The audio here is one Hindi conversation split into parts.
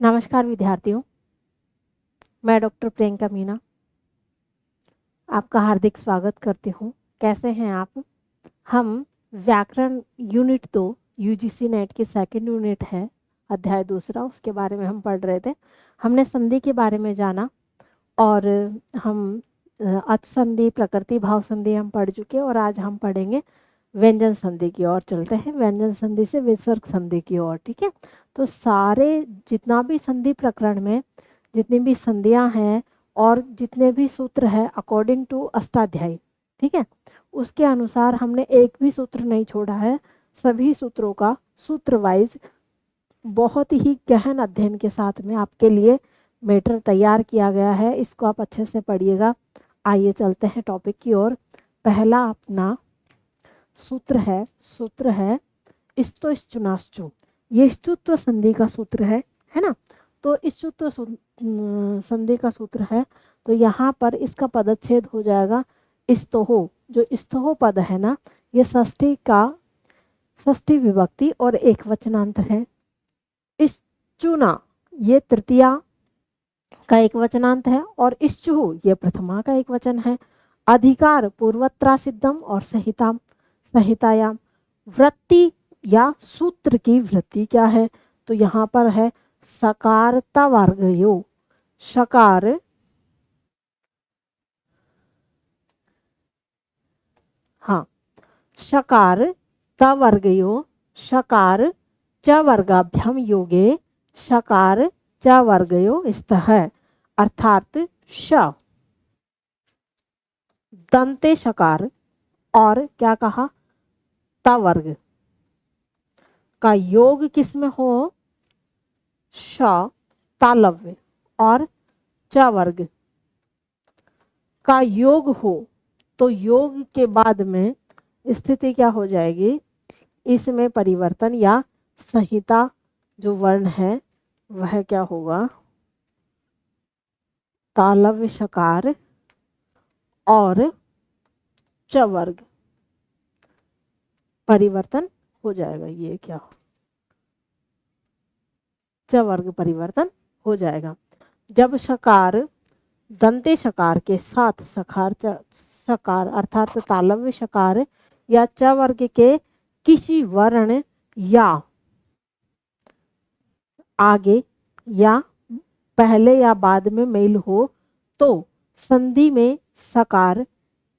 नमस्कार विद्यार्थियों, मैं डॉक्टर प्रियंका मीना आपका हार्दिक स्वागत करती हूँ। कैसे हैं आप? हम व्याकरण यूनिट 2 यूजीसी नेट की सेकंड यूनिट है, अध्याय दूसरा, उसके बारे में हम पढ़ रहे थे। हमने संधि के बारे में जाना और हम अच संधि, प्रकृति भाव संधि हम पढ़ चुके और आज हम पढ़ेंगे व्यंजन संधि की ओर। चलते हैं व्यंजन संधि से विसर्ग संधि की ओर। ठीक है, तो सारे जितना भी संधि प्रकरण में जितनी भी संधियां हैं और जितने भी सूत्र है अकॉर्डिंग टू अष्टाध्यायी, ठीक है, उसके अनुसार हमने एक भी सूत्र नहीं छोड़ा है। सभी सूत्रों का सूत्र वाइज बहुत ही गहन अध्ययन के साथ में आपके लिए मैटर तैयार किया गया है। इसको आप अच्छे से पढ़िएगा। आइए चलते हैं टॉपिक की ओर। पहला अपना सूत्र है इस्तो इश्चुनाश्चु। ये इष्टुत्व संधि का सूत्र है ना। तो इष्टुत्व संधि का सूत्र है, तो यहाँ पर इसका पदच्छेद हो जाएगा इस्तोहो। जो इस्तोहो पद है ना, ये षष्ठी विभक्ति और एक वचनांत है। इश्चुना ये तृतीया का एक वचनांत है और इश्चुहु ये प्रथमा का एक वचन है। अधिकार पूर्वत्रा सिद्धम और संहितायाम। वृत्ति या सूत्र की वृत्ति क्या है? तो यहाँ पर है सकारता वर्गयो। शकार शकार तवर्गयो। शकार च वर्गाभ्याम योगे शकार च वर्गयो स्तः। अर्थात श दंते शकार और क्या कहा, तवर्ग का योग किसमें हो? श तालव्य और च वर्ग का योग हो, तो योग के बाद में स्थिति क्या हो जाएगी? इसमें परिवर्तन या संहिता जो वर्ण है वह क्या होगा? तालव्य शकार और च वर्ग परिवर्तन हो जाएगा। ये क्या, च वर्ग परिवर्तन हो जाएगा जब शकार दंते शकार के साथ शकार अर्थात तालव्य शकार या च वर्ग के किसी वर्ण या आगे या पहले या बाद में मेल हो, तो संधि में सकार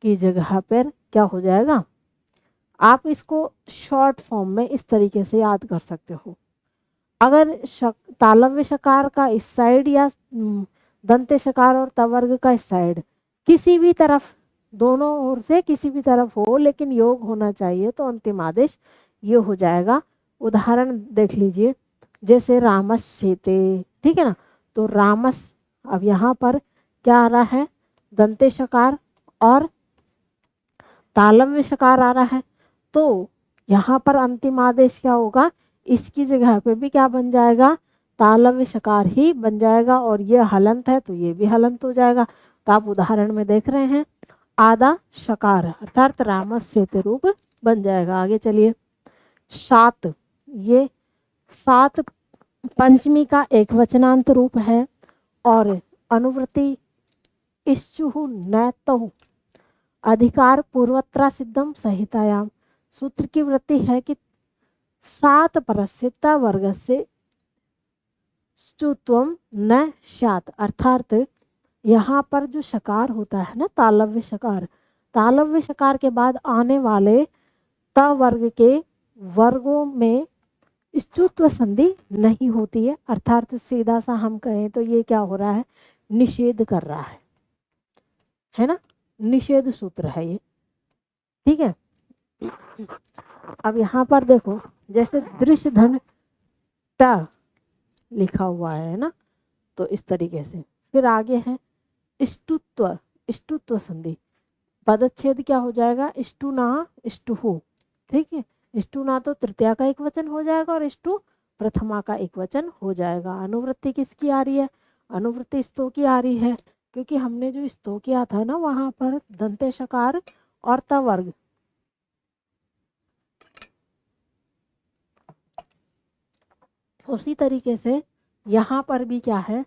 की जगह पर क्या हो जाएगा? आप इसको शॉर्ट फॉर्म में इस तरीके से याद कर सकते हो। अगर तालव्य शकार का इस साइड या दंते शकार और तवर्ग का इस साइड किसी भी तरफ, दोनों ओर से किसी भी तरफ हो, लेकिन योग होना चाहिए, तो अंतिम आदेश ये हो जाएगा। उदाहरण देख लीजिए, जैसे रामस शेते, ठीक है ना। तो रामस, अब यहाँ पर क्या आ रहा है? दंते शकार और तालव्य शकार आ रहा है, तो यहाँ पर अंतिम आदेश क्या होगा? इसकी जगह पे भी क्या बन जाएगा? तालव्य शकार ही बन जाएगा और ये हलंत है तो ये भी हलंत हो जाएगा। तो आप उदाहरण में देख रहे हैं, आधा शकार अर्थात रामस से रूप बन जाएगा। आगे चलिए, सात, ये सात पंचमी का एक वचनांत रूप है और अनुवृत्ति इश्चुहु नैतहु। अधिकार पूर्वत्रा सिद्धम संहितायाम। सूत्र की वृत्ति है कि सात परस्यता वर्ग से स्तुत्वम न स्यात्। अर्थात यहाँ पर जो शकार होता है ना, तालव्य शकार के बाद आने वाले त वर्ग के वर्गों में स्तुत्व संधि नहीं होती है। अर्थात सीधा सा हम कहें तो ये क्या हो रहा है? निषेध कर रहा है ना, निषेध सूत्र है ये, ठीक है। अब यहाँ पर देखो, जैसे दृश्य धन ट लिखा हुआ है ना, तो इस तरीके से। फिर आगे है इष्टुत्व संधि। पदच्छेद क्या हो जाएगा? इष्टुना इष्टुहु, ठीक है। इष्टुना तो तृतीया का एक वचन हो जाएगा और इष्टु प्रथमा का एक वचन हो जाएगा। अनुवृत्ति किसकी आ रही है? अनुवृत्ति स्तो की आ रही है, क्योंकि हमने जो स्तो किया था ना, वहां पर दंते शकार और त वर्ग उसी तरीके से यहाँ पर भी क्या है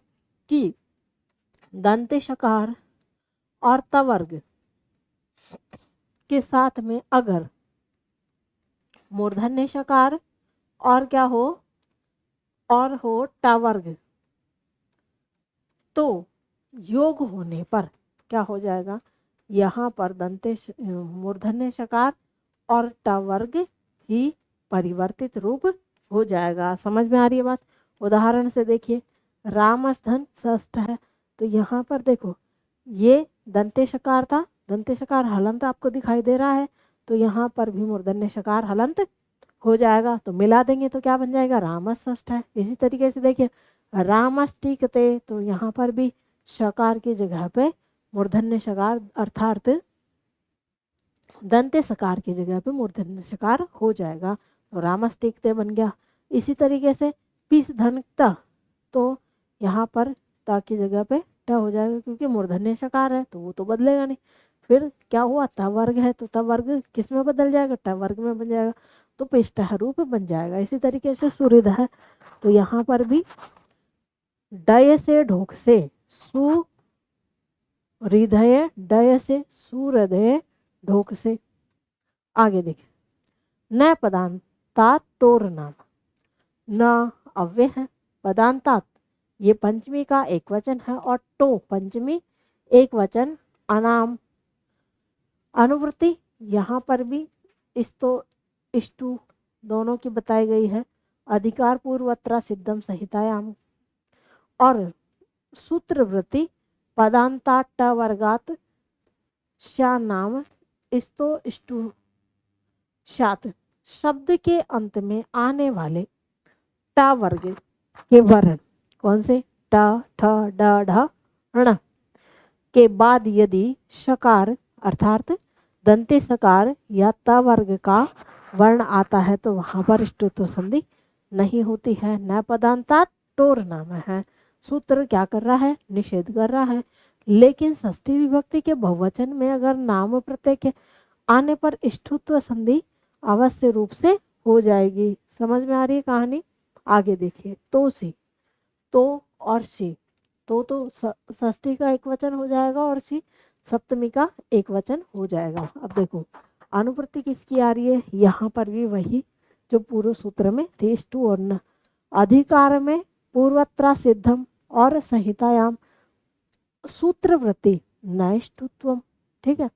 कि दंत शकार और तवर्ग के साथ में अगर मूर्धन्य शकार और क्या हो और हो टवर्ग, तो योग होने पर क्या हो जाएगा, यहाँ पर मूर्धन्य शकार और टवर्ग ही परिवर्तित रूप हो जाएगा। समझ में आ रही है बात? उदाहरण से देखिए, रामस्थन षष्ठ है, तो यहाँ पर देखो ये दंते शकार था, दंते शकार हलंत आपको दिखाई दे रहा है, तो यहाँ पर भी मूर्धन्य शकार हलंत हो जाएगा, तो मिला देंगे तो क्या बन जाएगा, रामस षष्ठ है। इसी तरीके से देखिए रामष्टिकते, तो यहाँ पर भी शकार की जगह पे मूर्धन्य शकार अर्थात दंते शकार की जगह पे मूर्धन्य शकार हो जाएगा, तो रामष्टिकते बन गया। इसी तरीके से पिस धनता, तो यहाँ पर ता की जगह पे ट हो जाएगा, क्योंकि मूर्धन्य शकार है तो वो तो बदलेगा नहीं। फिर क्या हुआ, ता वर्ग है तो ता वर्ग किस में बदल जाएगा, ट वर्ग में बन जाएगा, तो पिष्ट रूप बन जाएगा। इसी तरीके से सूर्यध है, तो यहाँ पर भी डय से ढोक से सुहृदय, डय से सूर्यदय ढोक से। आगे देखिए, न पदांतात टोर नाम, न अव्यय है, पदांतात ये पंचमी का एक वचन है और टो पंचमी एक वचन अनाम। अनुवृत्ति यहाँ पर भी इस्तो इष्टु दोनों की बताई गई है, अधिकार पूर्वत्र सिद्धम संहितायाम। और सूत्रवृत्ति पदांतात वर्गात शा नाम इस्तो इष्टु शात, शब्द के अंत में आने वाले टा वर्ग के वर्ण कौन से, ट ठ ड ढ ण के बाद यदि शकार अर्थात दंते सकार या त वर्ग का वर्ण आता है तो वहां पर ष्टुत्व संधि नहीं होती है। न पदांतात टोर नाम है, सूत्र क्या कर रहा है, निषेध कर रहा है। लेकिन षष्ठी विभक्ति के बहुवचन में अगर नाम प्रत्यय के आने पर ष्टुत्व संधि अवश्य रूप से हो जाएगी। समझ में आ रही है कहानी? आगे देखिए, तो सी, तो और सी, तो षष्ठी का एक वचन हो जाएगा और सी सप्तमी का एक वचन हो जाएगा। अब देखो अनुवृत्ति किसकी आ रही है, यहाँ पर भी वही जो पूर्व सूत्र में थे, ष्टु और न। अधिकार में पूर्वत्र सिद्धम और संहितायाम सूत्रवृत्ति नष्टुत्वम। ठीक है,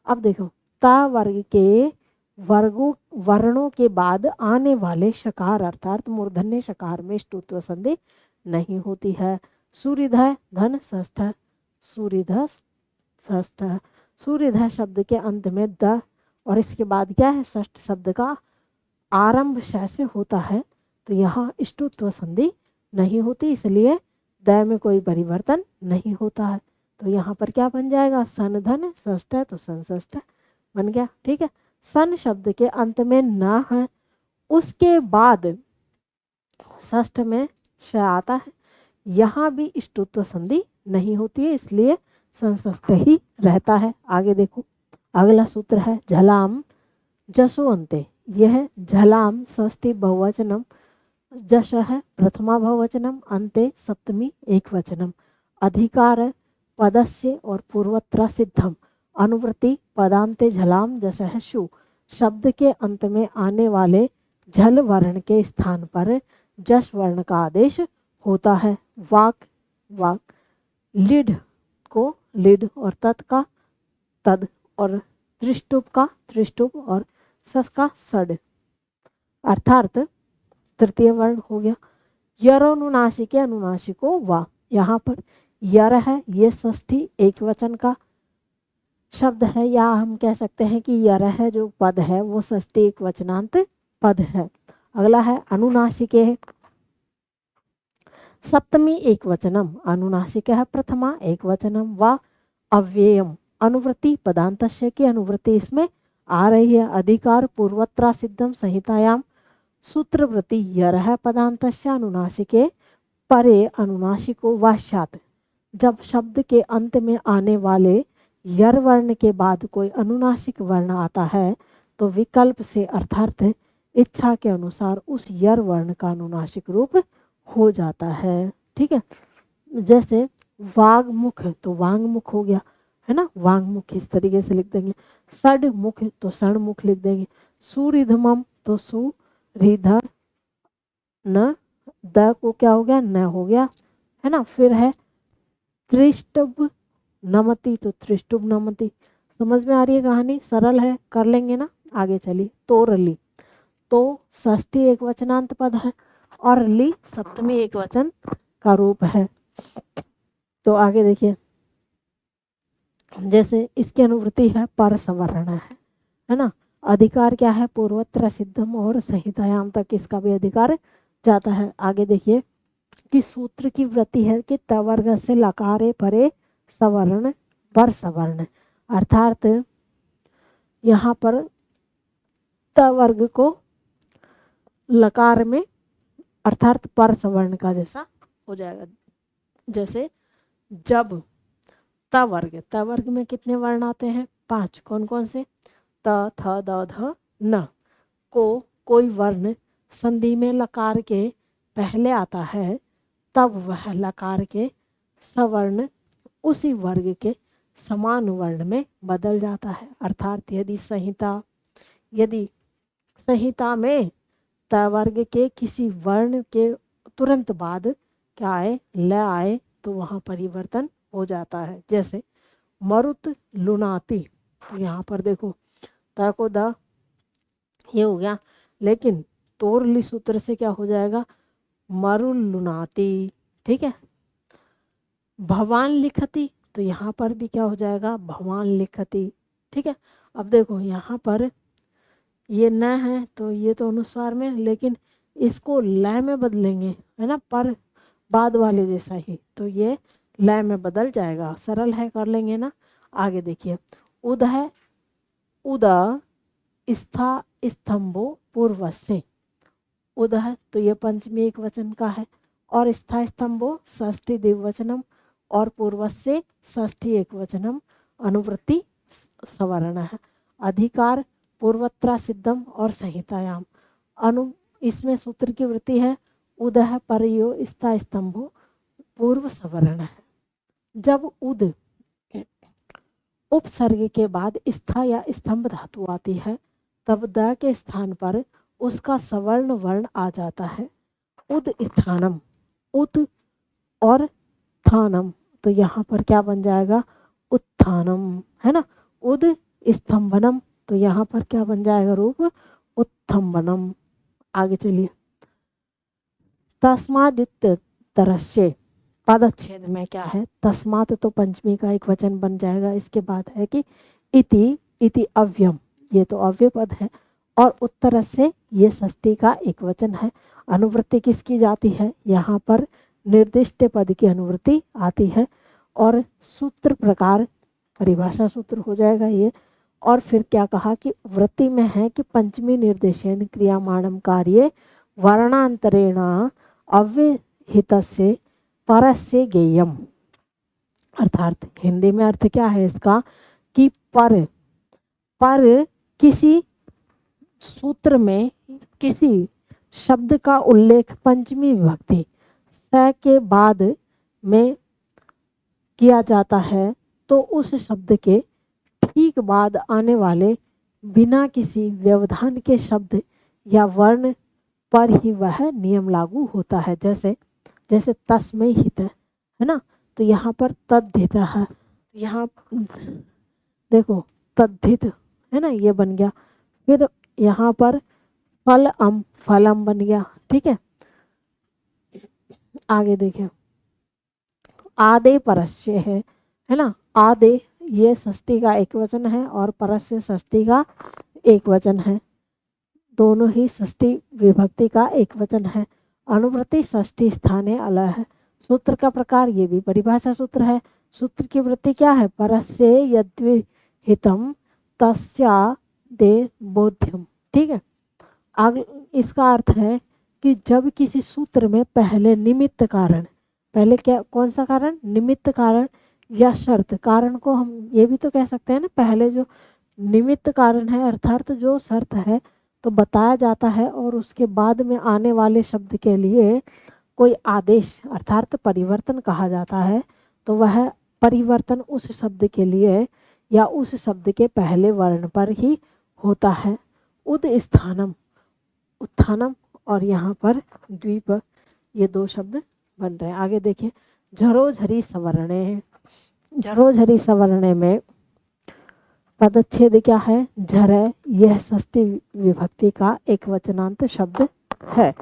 अब देखो ता वर्ग के वर्णों के बाद आने वाले शकार अर्थात मूर्धन्य शकार में ष्टुत्व संधि नहीं होती है। सूर्यध धन षष्ठ, सूर्यध षष्ठ, सूर्यध शब्द के अंत में द और इसके बाद क्या है, षष्ठ शब्द का आरंभ श से होता है, तो यहाँ ष्टुत्व संधि नहीं होती, इसलिए द में कोई परिवर्तन नहीं होता है। तो यहाँ पर क्या बन जाएगा, सन धन षष्ठ है तो सन षष्ठ बन गया। ठीक है, सन शब्द के अंत में न है, उसके बाद षष्ठ में श आता है, यहाँ भी ष्टुत्व संधि नहीं होती है, इसलिए संषष्ठ ही रहता है। आगे देखो, अगला सूत्र है झलाम जसो अंते। यह झलाम षष्ठी बहुवचनम, जश है प्रथमा बहुवचनम, अंते सप्तमी एक वचनम। अधिकार पदस्य और पूर्वत्र सिद्धम। अनुवृत्ति पदांते झलाम जश है शु, शब्द के अंत में आने वाले झल वर्ण के स्थान पर जश वर्ण का आदेश होता है। वाक वाक, लिड को लिड और तत् का तद और त्रिष्टुप का त्रिष्टुप और सस का सड अर्थात तृतीय वर्ण हो गया। यरोनुनासिके अनुनासिको वा, यहाँ पर यर है, ये षष्ठी एक वचन का शब्द है, या हम कह सकते हैं कि यर है जो पद है वो षष्ठी एक वचनांत पद है। अगला है अनुनासिके, सप्तमी एक वचनम, अनुनासिक है प्रथमा एक वचनम। वा अव्ययम, अनुवृत्ति पदांतस्य की अनुवृत्ति इसमें आ रही है। अधिकार पूर्वत्र सिद्धम संहितायाम, सूत्रवृत्ति यर है पदांतस्य अनुनासिके परे अनुनासिको वाश्यात। जब शब्द के अंत में आने वाले यर वर्ण के बाद कोई अनुनासिक वर्ण आता है तो विकल्प से अर्थात इच्छा के अनुसार उस यर वर्ण का अनुनासिक रूप हो जाता है। ठीक है, जैसे वाग्मुख तो वांगमुख हो गया, है ना, वांगमुख इस तरीके से लिख देंगे। षडमुख तो षणमुख लिख देंगे। सुरिधमम तो सुरिधर, न द को क्या हो गया, न हो गया, है ना। फिर है त्रिष्टुभ नमति तो त्रिष्टुभ नमति। समझ में आ रही है कहानी, सरल है, कर लेंगे ना। आगे चलिए, तोरली तो षष्ठी एक वचनांत पद है और ली सप्तमी एक वचन का रूप है। तो आगे देखिए, जैसे इसकी अनुवृत्ति है पर सवर्ण है ना। अधिकार क्या है, पूर्वत्र सिद्धम और संहितायाम तक इसका भी अधिकार जाता है। आगे देखिए कि सूत्र की वृत्ति है कि तवर्ग से लकारे परे सवर्ण पर सवर्ण, अर्थात यहाँ पर तवर्ग को लकार में अर्थात पर सवर्ण का जैसा हो जाएगा। जैसे जब तवर्ग में कितने वर्ण आते हैं, 5। कौन कौन से, त थ द ध न को कोई वर्ण संधि में लकार के पहले आता है, तब वह लकार के सवर्ण उसी वर्ग के समान वर्ण में बदल जाता है। अर्थात यदि संहिता में तवर्ग के किसी वर्ण के तुरंत बाद क्या आए, ल आए, तो वहाँ परिवर्तन हो जाता है। जैसे मरुत लुनाती, तो यहाँ पर देखो त को द ये हो गया, लेकिन तोरली सूत्र से क्या हो जाएगा, मरुल लुनाती। ठीक है, भवान लिखती, तो यहाँ पर भी क्या हो जाएगा, भवान लिखती। ठीक है, अब देखो यहाँ पर ये न है तो ये तो अनुस्वार में, लेकिन इसको लय में बदलेंगे, है ना, पर बाद वाले जैसा ही, तो ये लय में बदल जाएगा। सरल है, कर लेंगे ना। आगे देखिए, उद है, उदा स्था स्तंभो पूर्वस्य, उद है तो ये पंचमी एक वचन का है, और स्था स्तंभो षष्ठी द्विवचनम और पूर्वस्य षष्ठी एक वचनम, अनुवृत्ति सवर्ण है। अधिकार पूर्वत्रा सिद्धम और संहितायाम, इसमें सूत्र की वृत्ति है उदह परयो स्था स्तंभो पूर्व सवर्ण है। जब उद उपसर्ग के बाद स्था या स्तंभ धातु आती है, तब द के स्थान पर उसका सवर्ण वर्ण आ जाता है। उद स्थानम, उद और थानम, तो यहाँ पर क्या बन जाएगा, उत्थानम, है ना। उद स्तंभनम, तो यहाँ पर क्या बन जाएगा रूप, उत्थम्बनम। आगे चलिए, तस्मादित्य तरस्य पदच्छेद में क्या है, तस्मात तो पंचमी का एक वचन बन जाएगा। इसके बाद है कि इति अव्यम, ये तो अव्यय पद है, और उत्तर से ये षष्ठी का एक वचन है। अनुवृत्ति किसकी जाती है, यहाँ पर निर्दिष्ट पद की अनुवृत्ति आती है, और सूत्र प्रकार परिभाषा सूत्र हो जाएगा ये। और फिर क्या कहा कि वृत्ति में है कि पंचमी निर्देशन क्रियामाणम कार्य वर्णांतरेण अव्यहितस्य परस्य गेयम, अर्थात हिंदी में अर्थ क्या है इसका कि पर किसी सूत्र में किसी शब्द का उल्लेख पंचमी विभक्ति स के बाद में किया जाता है, तो उस शब्द के ठीक बाद आने वाले बिना किसी व्यवधान के शब्द या वर्ण पर ही वह नियम लागू होता है। जैसे तस्मै हित है ना, तो यहाँ पर तद्धित है, यहाँ देखो तद्धित है ना, ये बन गया। फिर यहाँ पर फलम बन गया। ठीक है, आगे देखिए, आदे परस्य है ना, आदे ये षष्ठी का एक वचन है और परस्य षष्ठी का एक वचन है, दोनों ही षष्ठी विभक्ति का एक वचन है। अनुवृत्ति षष्ठी स्थाने अलग है। सूत्र का प्रकार ये भी परिभाषा सूत्र है। सूत्र की वृत्ति क्या है, परस्य यद्विहितम तस्यादे बोध्यम। ठीक है, आगे इसका अर्थ है कि जब किसी सूत्र में पहले निमित्त कारण, पहले क्या कौन सा कारण, निमित्त कारण या शर्त, कारण को हम ये भी तो कह सकते हैं ना, पहले जो निमित्त कारण है अर्थात जो शर्त है तो बताया जाता है, और उसके बाद में आने वाले शब्द के लिए कोई आदेश अर्थात परिवर्तन कहा जाता है तो वह परिवर्तन उस शब्द के लिए या उस शब्द के पहले वर्ण पर ही होता है। उद स्थानम, उत्थानम और यहाँ पर द्वीप, ये दो शब्द बन रहे हैं। आगे देखिए, झरोझरी सवर्णे है। झरोझरी सवर्णे में पदच्छेद क्या है? झर है। यह षष्ठी विभक्ति का एक वचनांत शब्द है।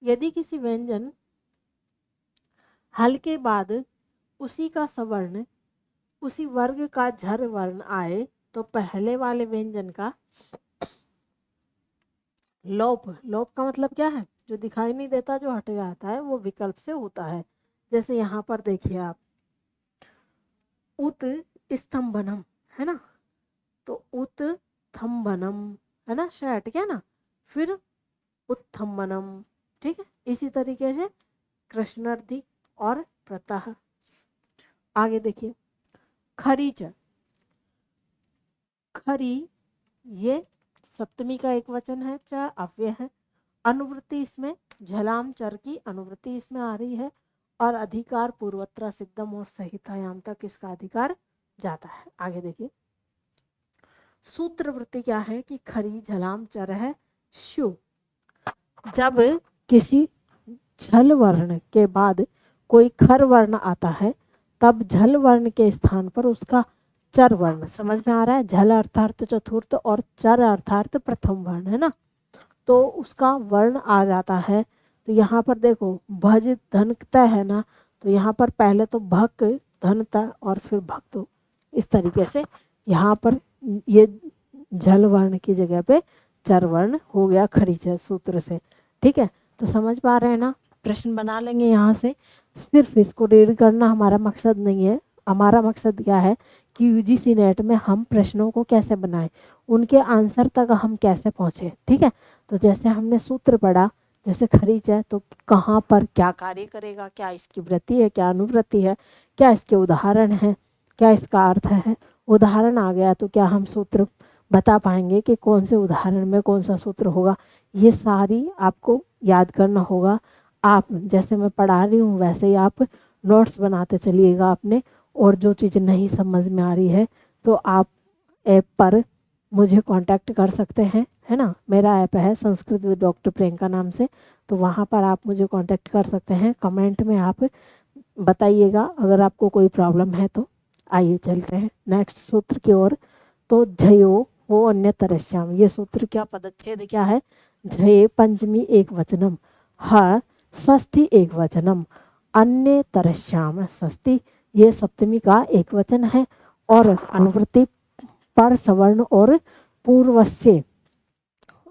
यदि किसी व्यंजन हल के बाद उसी का सवर्ण उसी वर्ग का झर वर्ण आए तो पहले वाले व्यंजन का लोप, लोप का मतलब क्या है? जो दिखाई नहीं देता, जो हट जाता है, वो विकल्प से होता है। जैसे यहाँ पर देखिए आप, उत स्तंभनम है ना, तो उत थम्बनम है ना, श हट गया ना, फिर उत्थम्बनम, ठीक है। इसी तरीके से कृष्णार्थी और प्रतः। आगे देखिए, खरीच, खरी ये सप्तमी का एक वचन है, च अव्यय है। अनुवृत्ति इसमें झलाम चर की अनुवृत्ति इसमें आ रही है और अधिकार पूर्वत्र सिद्धम और सहितायाम तक इसका अधिकार जाता है। आगे देखिए, सूत्र वृत्ति क्या है कि खरी झलाम चर है शु। जब किसी झल वर्ण के बाद कोई खर वर्ण आता है तब झल वर्ण के स्थान पर उसका चर वर्ण, समझ में आ रहा है? झल अर्थार्थ चतुर्थ और चर अर्थार्थ प्रथम वर्ण है ना, तो उसका वर्ण आ जाता है। तो यहाँ पर देखो, भज धनता है ना, तो यहाँ पर पहले तो भक धनता और फिर भक्तो, इस तरीके से यहाँ पर ये झल वर्ण की जगह पे चर वर्ण हो गया खरीच सूत्र से, ठीक है। तो समझ पा रहे हैं ना? प्रश्न बना लेंगे यहाँ से, सिर्फ इसको रीड करना हमारा मकसद नहीं है। हमारा मकसद क्या है कि यूजीसी नेट में हम प्रश्नों को कैसे बनाएं, उनके आंसर तक हम कैसे पहुँचे, ठीक है। तो जैसे हमने सूत्र पढ़ा, जैसे खरीच है तो कहाँ पर क्या कार्य करेगा, क्या इसकी वृत्ति है, क्या अनुवृत्ति है, क्या इसके उदाहरण है, क्या इसका अर्थ है। उदाहरण आ गया तो क्या हम सूत्र बता पाएंगे कि कौन से उदाहरण में कौन सा सूत्र होगा, ये सारी आपको याद करना होगा। आप जैसे मैं पढ़ा रही हूँ वैसे ही आप नोट्स बनाते चलिएगा अपने, और जो चीज़ नहीं समझ में आ रही है तो आप ऐप पर मुझे कांटेक्ट कर सकते हैं, है ना। मेरा ऐप है संस्कृत विद डॉक्टर प्रियंका नाम से, तो वहाँ पर आप मुझे कांटेक्ट कर सकते हैं। कमेंट में आप बताइएगा अगर आपको कोई प्रॉब्लम है तो। आइए चलते हैं नेक्स्ट सूत्र की ओर। तो झयो हो अन्य तरस्याम, ये सूत्र क्या पदच्छेद क्या है? झये पंचमी एक वचनम, ह षष्ठी एक वचनम, अन्य तरस्याम षष्ठी ये सप्तमी का एक वचन है, और अनुवृत्ति पर सवर्ण और पूर्वस्य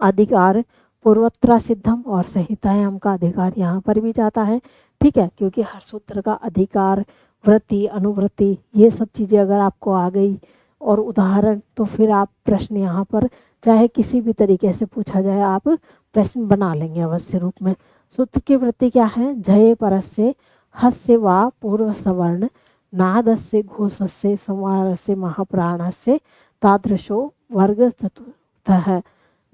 अधिकार पूर्वत्र सिद्धम और संहितायाम का अधिकार यहाँ पर भी जाता है, ठीक है। क्योंकि हर सूत्र का अधिकार, वृत्ति, अनुवृत्ति, ये सब चीज़ें अगर आपको आ गई और उदाहरण, तो फिर आप प्रश्न यहाँ पर चाहे किसी भी तरीके से पूछा जाए आप प्रश्न बना लेंगे अवश्य रूप में। सूत्र की वृत्ति क्या है? झये परस्य हस्य वा पूर्व सवर्ण नादस्य घोषस्य संवारस्य महाप्राणस्य तादृशो वर्ग चतुर्थ है।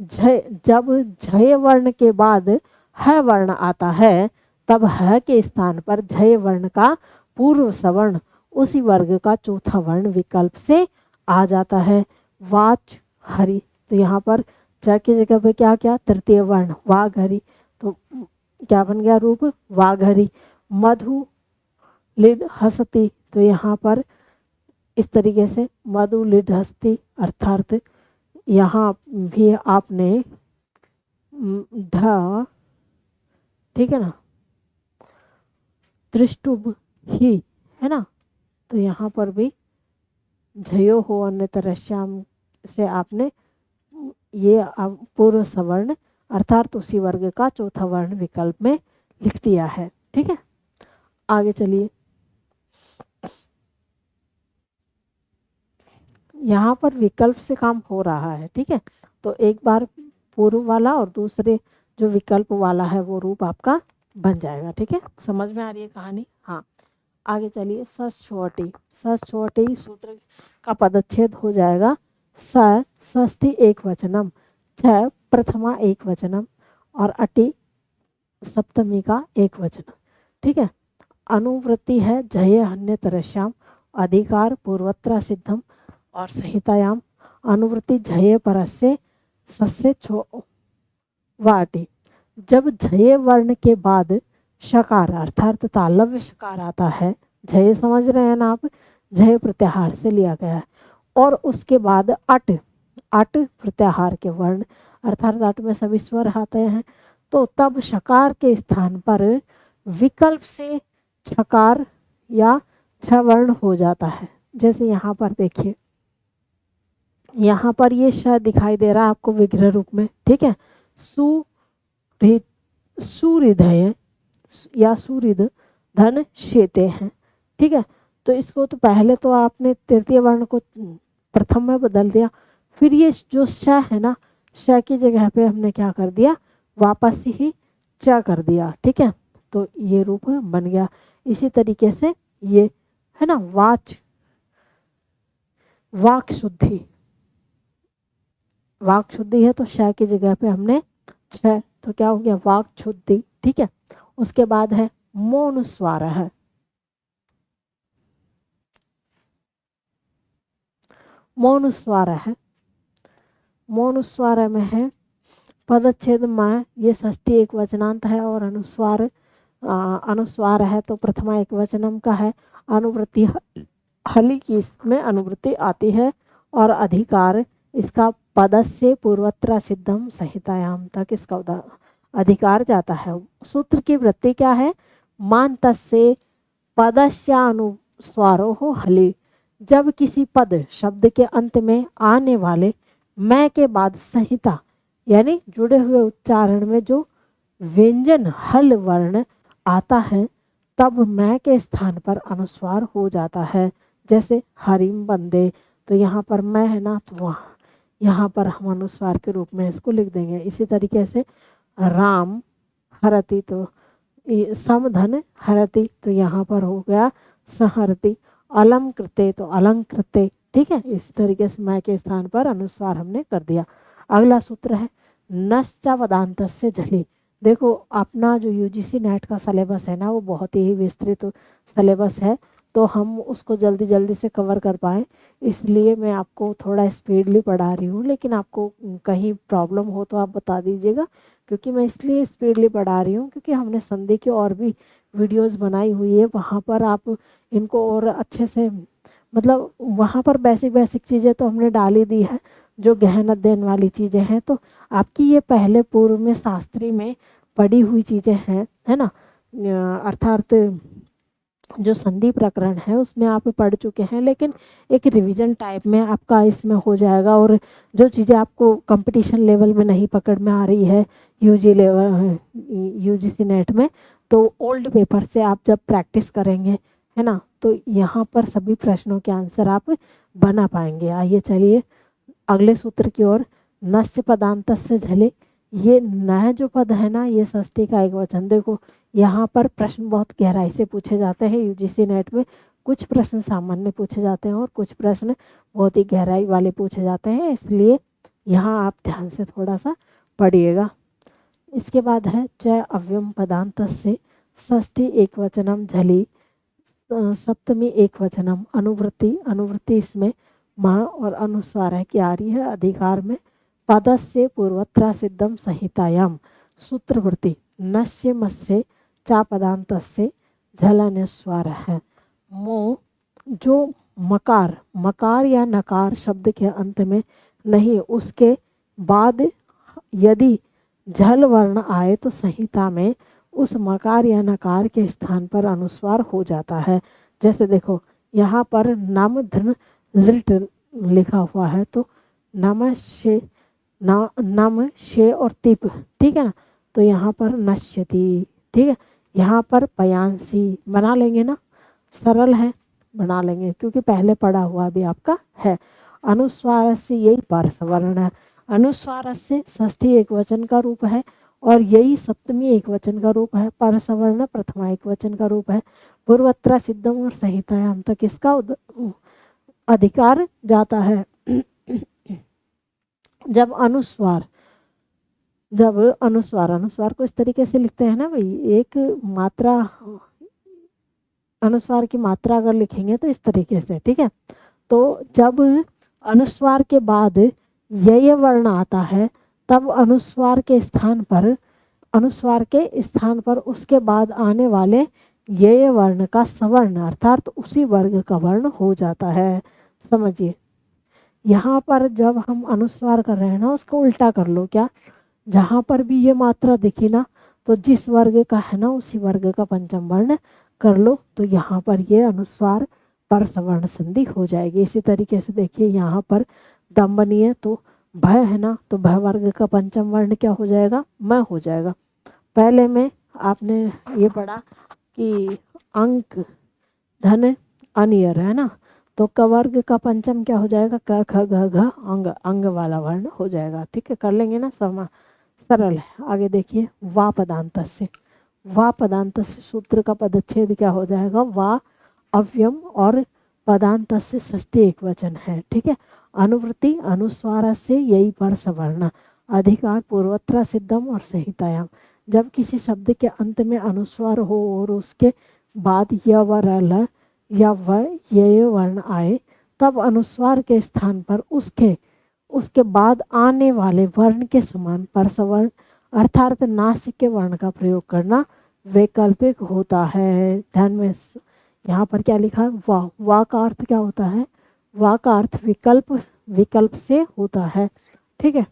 जब झय वर्ण के बाद ह वर्ण आता है तब ह के स्थान पर झय वर्ण का पूर्व सवर्ण उसी वर्ग का चौथा वर्ण विकल्प से आ जाता है। वाच हरि, तो यहाँ पर च की जगह पे क्या क्या? तृतीय वर्ण वाघ हरि, तो क्या बन गया रूप? वाघ हरि। मधु लिड हसती, तो यहाँ पर इस तरीके से मधु लिड हस्ती, अर्थात यहाँ भी आपने ढ, ठीक है ना, त्रिष्टुभ ही है ना, तो यहाँ पर भी झयो हो अन्य तरस्याम से आपने ये पूर्व सवर्ण अर्थात उसी वर्ग का चौथा वर्ण विकल्प में लिख दिया है, ठीक है। आगे चलिए, यहाँ पर विकल्प से काम हो रहा है, ठीक है। तो एक बार पूर्व वाला और दूसरे जो विकल्प वाला है वो रूप आपका बन जाएगा, ठीक है। समझ में आ रही है कहानी? हाँ, आगे चलिए, षष्ठी। षष्ठी सूत्र का पदच्छेद हो जाएगा स षष्ठी एक वचनम, छ प्रथमा एक वचनम और अटि सप्तमी का एक वचन। ठीक है। अनुवृत्ति है जय हन्य तरश्याम, अधिकार पूर्वत्र सिद्धम और संहितायाम। अनुवृत्ति जय परस्य सस्य छो वाटी। जब झय वर्ण के बाद शकार अर्थात तालव्य शकार आता है, झय समझ रहे हैं ना आप, झय प्रत्याहार से लिया गया है, और उसके बाद अट, अट प्रत्याहार के वर्ण अर्थात अट में सभी स्वर आते हैं, तो तब शकार के स्थान पर विकल्प से छकार या छ वर्ण हो जाता है। जैसे यहाँ पर देखिए, यहाँ पर ये श दिखाई दे रहा है आपको विग्रह रूप में। ठीक है। सुहृदय या सुहृद धन शेते हैं। ठीक है। तो इसको तो पहले तो आपने तृतीय वर्ण को प्रथम में बदल दिया, फिर ये जो श है ना, श की जगह पे हमने क्या कर दिया, वापस ही च कर दिया। ठीक है। तो ये रूप बन गया। इसी तरीके से ये है ना वाक शुद्धि, वाक शुद्धि है तो श की जगह पे हमने छ, तो क्या हो गया वाक शुद्धि। ठीक है। उसके बाद है मौनुस्वार है, मौनुस्वार है, मौनुस्वार में है पदच्छेद में, ये षष्ठी एक वचनांत है और अनुस्वार अनुस्वार है तो प्रथमा एक वचनम का है। अनुवृत्ति हली की इसमें अनुवृत्ति आती है और अधिकार इसका पदस्य पूर्वत्र सिद्धम संहितायाम तक इसका अधिकार जाता है। सूत्र की वृत्ति क्या है, मान तस्य पदस्यानुस्वारो हो हली। जब किसी पद शब्द के अंत में आने वाले मैं के बाद संहिता यानी जुड़े हुए उच्चारण में जो व्यंजन हल वर्ण आता है, तब मैं के स्थान पर अनुस्वार हो जाता है। जैसे हरिम बंदे, तो यहाँ पर मैं है ना, तो वहाँ यहाँ पर हम अनुस्वार के रूप में इसको लिख देंगे। इसी तरीके से राम हरति, तो समधन हरति, तो यहाँ पर हो गया सहरति। अलंकृते, तो अलंकृते। ठीक है। इसी तरीके से मैं के स्थान पर अनुस्वार हमने कर दिया। अगला सूत्र है नश्चा वदांतस्य झली। देखो अपना जो यूजीसी नेट का सिलेबस है ना, वो बहुत ही विस्तृत सिलेबस है, तो हम उसको जल्दी जल्दी से कवर कर पाए, इसलिए मैं आपको थोड़ा स्पीडली पढ़ा रही हूँ। लेकिन आपको कहीं प्रॉब्लम हो तो आप बता दीजिएगा, क्योंकि मैं इसलिए स्पीडली पढ़ा रही हूँ क्योंकि हमने संधि की और भी वीडियोस बनाई हुई है, वहाँ पर आप इनको और अच्छे से, मतलब वहाँ पर बेसिक बेसिक चीज़ें तो हमने डाल ही दी है, जो गहन अध्ययन वाली चीज़ें हैं तो आपकी ये पहले पूर्व में शास्त्री में पढ़ी हुई चीज़ें हैं, है ना। अर्थात जो संधि प्रकरण है उसमें आप पढ़ चुके हैं, लेकिन एक रिवीजन टाइप में आपका इसमें हो जाएगा। और जो चीज़ें आपको कंपटीशन लेवल में नहीं पकड़ में आ रही है यूजीसी नेट में, तो ओल्ड पेपर से आप जब प्रैक्टिस करेंगे, है ना, तो यहाँ पर सभी प्रश्नों के आंसर आप बना पाएंगे। आइए चलिए अगले सूत्र की ओर। नश्च पदांत से झले, ये नया जो पद है ना, ये षष्ठी का एक वचन। देखो यहाँ पर प्रश्न बहुत गहराई से पूछे जाते हैं यूजीसी नेट में, कुछ प्रश्न सामान्य पूछे जाते हैं और कुछ प्रश्न बहुत ही गहराई वाले पूछे जाते हैं, इसलिए यहाँ आप ध्यान से थोड़ा सा पढ़िएगा। इसके बाद है च अव्यम पदांत से षष्ठी एक वचनम झली, सप्तमी एक वचनम। अनुवृत्ति, अनुवृत्ति इसमें माँ और अनुस्वार है कि आ रही है। अधिकार में पदस्य पूर्वत्र सिद्धम संहितायाम। सूत्रवृत्ति नस्य मस्य चा पदांतस्य झलनुस्वार है। मो जो मकार, मकार या नकार शब्द के अंत में नहीं, उसके बाद यदि झल वर्ण आए तो संहिता में उस मकार या नकार के स्थान पर अनुस्वार हो जाता है। जैसे देखो यहाँ पर नाम धन लिट लिखा हुआ है, तो नम शे और तिप, ठीक है ना, तो यहाँ पर नश्यति। ठीक है। यहाँ पर पयांसी बना लेंगे ना, सरल है, बना लेंगे क्योंकि पहले पढ़ा हुआ भी आपका है। अनुस्वार से यही पार्श्व वर्ण है। अनुस्वार से षष्ठी एक वचन का रूप है और यही सप्तमी एक वचन का रूप है। पर सवर्ण प्रथमा एक वचन का रूप है। पूर्वोत्तरा सिद्धम और संहितायाम तक इसका अधिकार जाता है। जब अनुस्वार अनुस्वार को इस तरीके से लिखते हैं ना भाई, एक मात्रा, अनुस्वार की मात्रा अगर लिखेंगे तो इस तरीके से, ठीक है। तो जब अनुस्वार के बाद यय वर्ण आता है, तब अनुस्वार के स्थान पर उसके बाद आने वाले यय वर्ण का सवर्ण अर्थात उसी वर्ग का वर्ण हो जाता है। समझिए, यहाँ पर जब हम अनुस्वार कर रहे हैं ना, उसको उल्टा कर लो। क्या, जहाँ पर भी ये मात्रा दिखी ना, तो जिस वर्ग का है ना उसी वर्ग का पंचम वर्ण कर लो, तो यहाँ पर ये अनुस्वार पर सवर्ण संधि हो जाएगी। इसी तरीके से देखिए, यहाँ पर दम बनी है तो भय है ना, तो भय वर्ग का पंचम वर्ण क्या हो जाएगा, म हो जाएगा। पहले में आपने ये पढ़ा कि अंक धन अनियर है ना, तो क वर्ग का पंचम क्या हो जाएगा, क ख ग घ अंग, अंग वाला वर्ण हो जाएगा। ठीक है, कर लेंगे ना, सरल है। आगे देखिए, वा पदांतस्य। वा पदांतस्य सूत्र का पदच्छेद क्या हो जाएगा, वा अव्यम और पदांतस्य षष्ठी एक वचन है। ठीक है, अनुवृत्ति अनुस्वार से यही पर सवर्ण, अधिकार पूर्वोत्तरा सिद्धम और संहितायाम। जब किसी शब्द के अंत में अनुस्वार हो और उसके बाद य व र ल या व ये वर्ण आए, तब अनुस्वार के स्थान पर उसके बाद आने वाले वर्ण के समान परसवर्ण अर्थात नासिक के वर्ण का प्रयोग करना वैकल्पिक होता है। ध्यान में यहाँ पर क्या लिखा है, वा। वा का अर्थ क्या होता है, वा का अर्थ विकल्प से होता है। ठीक है,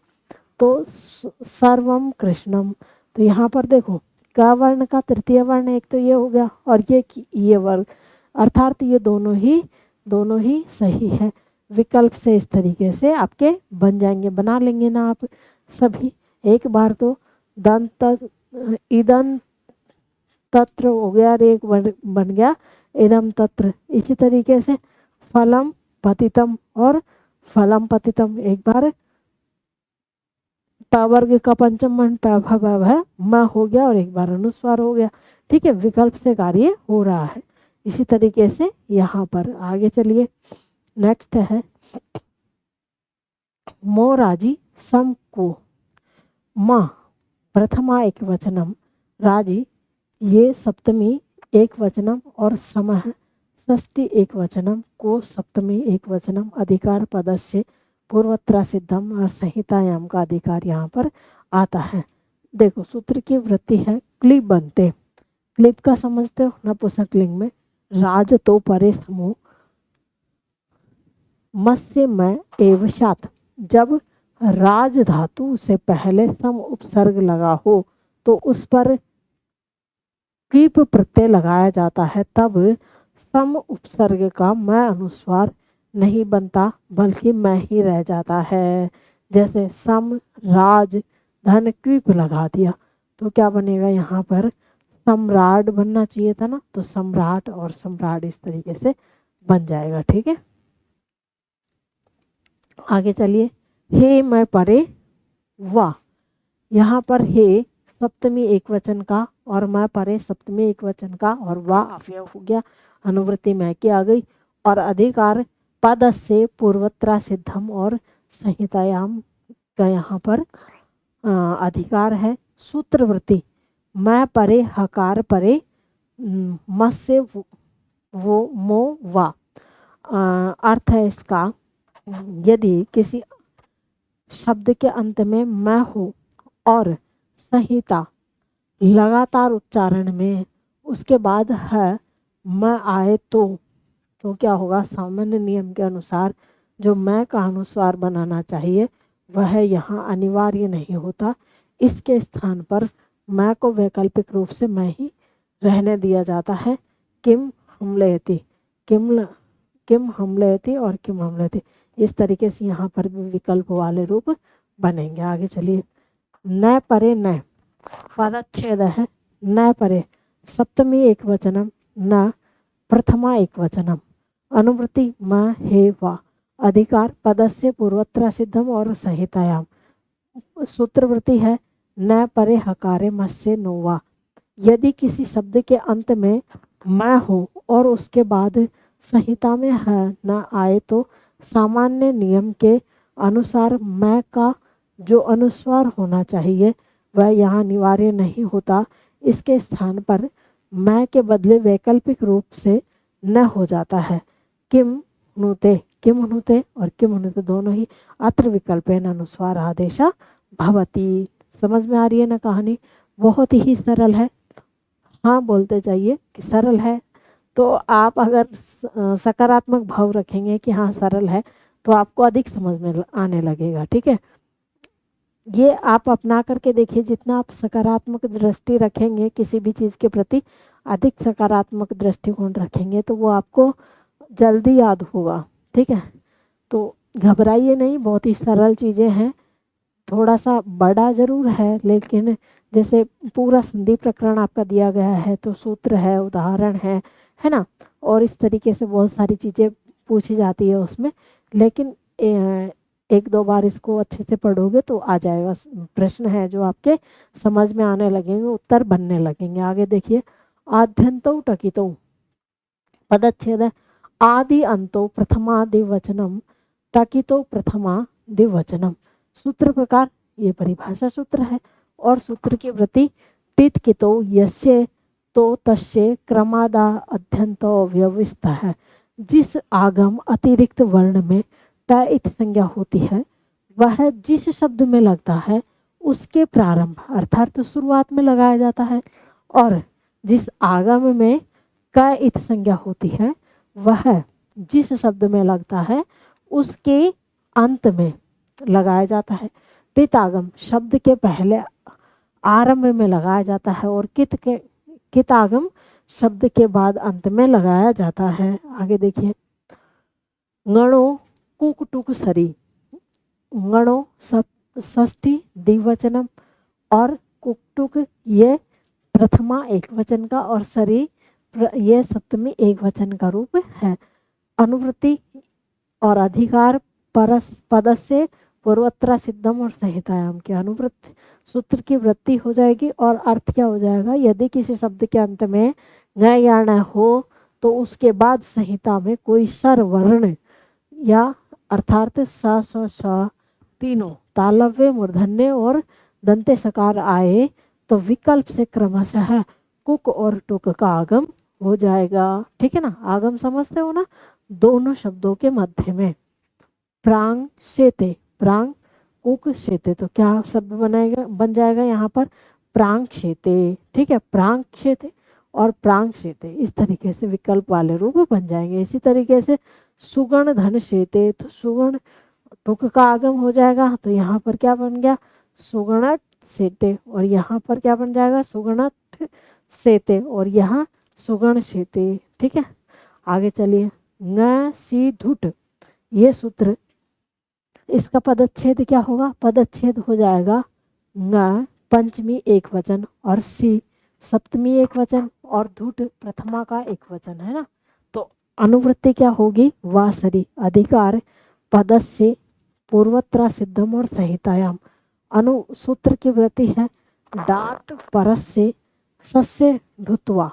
तो सर्वम कृष्णम, तो यहाँ पर देखो का वर्ण का तृतीय वर्ण एक तो ये हो गया, और ये वर्ग अर्थात ये दोनों ही सही है। विकल्प से इस तरीके से आपके बन जाएंगे, बना लेंगे ना आप सभी। एक बार तो दंत इदं तत्र हो गया और एक बन गया इदम तत्र। इसी तरीके से फलम पतितम और फलम पतितम, एक बार वर्ग का पंचम वर्ण है म हो गया और एक बार अनुस्वार हो गया। ठीक है, विकल्प से कार्य हो रहा है। इसी तरीके से यहाँ पर आगे चलिए, नेक्स्ट है मोराजी सम को म प्रथमा एक वचनम, राजी ये सप्तमी एक वचनम और समः षष्ठी एक वचनम, को सप्तमी एक वचनम, अधिकार पदस्य पूर्वोत्तरा सिद्धम और संहितायाम का अधिकार यहाँ पर आता है। देखो, सूत्र की वृत्ति है क्लिप बनते। क्लिप का समझते हो, नपुंसकलिंग में राज तो परे समूह मत्स्य में एवशात। जब राज धातु से पहले सम उपसर्ग लगा हो तो उस पर क्लीप प्रत्यय लगाया जाता है, तब सम उपसर्ग का मैं अनुस्वार नहीं बनता बल्कि मैं ही रह जाता है। जैसे सम राज धन क्लीप लगा दिया तो क्या बनेगा, यहाँ पर सम्राट बनना चाहिए था ना, तो सम्राट और सम्राट इस तरीके से बन जाएगा। ठीक है, आगे चलिए, हे मैं परे वा। यहाँ पर हे सप्तमी एक वचन का और मैं परे सप्तमी एक वचन का और वा अवयव हो गया, अनुवृत्ति मैं की आ गई, और अधिकार पद से पूर्वोत्तरा सिद्धम और संहितायाम का यहाँ पर अधिकार है। सूत्रवृत्ति मैं परे हकार परे मस से वो मो वा। अर्थ है इसका, यदि किसी शब्द के अंत में मैं हो और संहिता लगातार उच्चारण में उसके बाद है मैं आए तो क्या होगा, सामान्य नियम के अनुसार जो मैं का अनुस्वार बनाना चाहिए वह यहाँ अनिवार्य नहीं होता। इसके स्थान पर मैं को वैकल्पिक रूप से मैं ही रहने दिया जाता है। किम हमलेती, किम हमलेती और किम हमलेती, इस तरीके से यहाँ पर भी विकल्प वाले रूप बनेंगे। आगे चलिए, न परे न पदच्छेद है, न परे सप्तमी एक वचनम न प्रथमा एक वचनम, अनुवृत्ति म हे वा, अधिकार पदस्य पूर्वोत्तरा सिद्धम और संहितायाम। सूत्रवृत्ति है न परे हकारे मत्स्य नोवा। यदि किसी शब्द के अंत में मैं हो और उसके बाद संहिता में है न आए तो सामान्य नियम के अनुसार मैं का जो अनुस्वार होना चाहिए वह यहाँ अनिवार्य नहीं होता। इसके स्थान पर मैं के बदले वैकल्पिक रूप से न हो जाता है। किम नुते और किम नुते दोनों ही अत्र विकल्पेन अनुस्वार आदेश भवति। समझ में आ रही है ना कहानी? बहुत ही सरल है। हाँ बोलते जाइए कि सरल है। तो आप अगर सकारात्मक भाव रखेंगे कि हाँ सरल है तो आपको अधिक समझ में आने लगेगा। ठीक है, ये आप अपना करके देखिए। जितना आप सकारात्मक दृष्टि रखेंगे किसी भी चीज़ के प्रति, अधिक सकारात्मक दृष्टिकोण रखेंगे तो वो आपको जल्दी याद होगा। ठीक है, तो घबराइए नहीं, बहुत ही सरल चीज़ें हैं। थोड़ा सा बड़ा जरूर है, लेकिन जैसे पूरा संधि प्रकरण आपका दिया गया है तो सूत्र है, उदाहरण है ना, और इस तरीके से बहुत सारी चीज़ें पूछी जाती है उसमें। लेकिन एक दो बार इसको अच्छे से पढ़ोगे तो आ जाएगा। प्रश्न है जो आपके समझ में आने लगेंगे, उत्तर बनने लगेंगे। आगे देखिए, आद्यंतो टकितो पदच्छेद है। आदि अंतो प्रथमा द्विवचनम टकितो प्रथमा द्विवचनम। सूत्र प्रकार ये परिभाषा सूत्र है और सूत्र की वृत्ति टित कितो यस्य तो तस्य क्रमादा अध्यंतो व्यवस्था है। जिस आगम अतिरिक्त वर्ण में ट इत संज्ञा होती है वह जिस शब्द में लगता है उसके प्रारंभ अर्थात तो शुरुआत में लगाया जाता है, और जिस आगम में क इत संज्ञा होती है वह जिस शब्द में लगता है उसके अंत में लगाया जाता है। टित आगम शब्द के पहले आरंभ में लगाया जाता है और कित आगम शब्द के बाद अंत में लगाया जाता है। आगे देखिए, गणो कुक टुक सरी। गणो षष्ठी द्विवचनम और कुकटुक ये प्रथमा एक वचन का और सरी ये सप्तमी एक वचन का रूप है। अनुवृत्ति और अधिकार परस पदस्य पूर्वोत्तरा सिद्धम और संहितायाम के अनुवृत्ति सूत्र की वृत्ति हो जाएगी और अर्थ क्या हो जाएगा? यदि किसी शब्द के अंत में ङ या न हो तो उसके बाद संहिता में कोई स्वर वर्ण या अर्थात स स श तीनों तालव्य मूर्धन्य और दंते सकार आए तो विकल्प से क्रमशः कुक और टुक का आगम हो जाएगा। ठीक है ना, आगम समझते हो ना, दोनों शब्दों के मध्य में। प्रांग शेते, प्रांग कुक शेते, तो क्या शब्द बन जाएगा यहाँ पर? प्रांग शेते। ठीक है, प्रांग शेते और प्रांग शेते, इस तरीके से विकल्प वाले रूप बन जाएंगे। इसी तरीके से सुगण धन शेते, तो सुगण टुक का आगम हो जाएगा तो यहाँ पर क्या बन गया? सुगणट शेते, और यहाँ पर क्या बन जाएगा? सुगणट शेते, और यहाँ सुगण शेते। ठीक है, आगे चलिए, ङ सी धुट ये सूत्र, इसका पदच्छेद क्या होगा? पदच्छेद हो जाएगा ङ पंचमी एक वचन और सी सप्तमी एक वचन और धुट प्रथमा का एक वचन, है ना। तो अनुवृत्ति क्या होगी? वासरी अधिकार पदस्य पूर्वोत्तरा सिद्धम और संहितायाम। सूत्र की वृत्ति है डात परस्य सस्य ढुत्वा।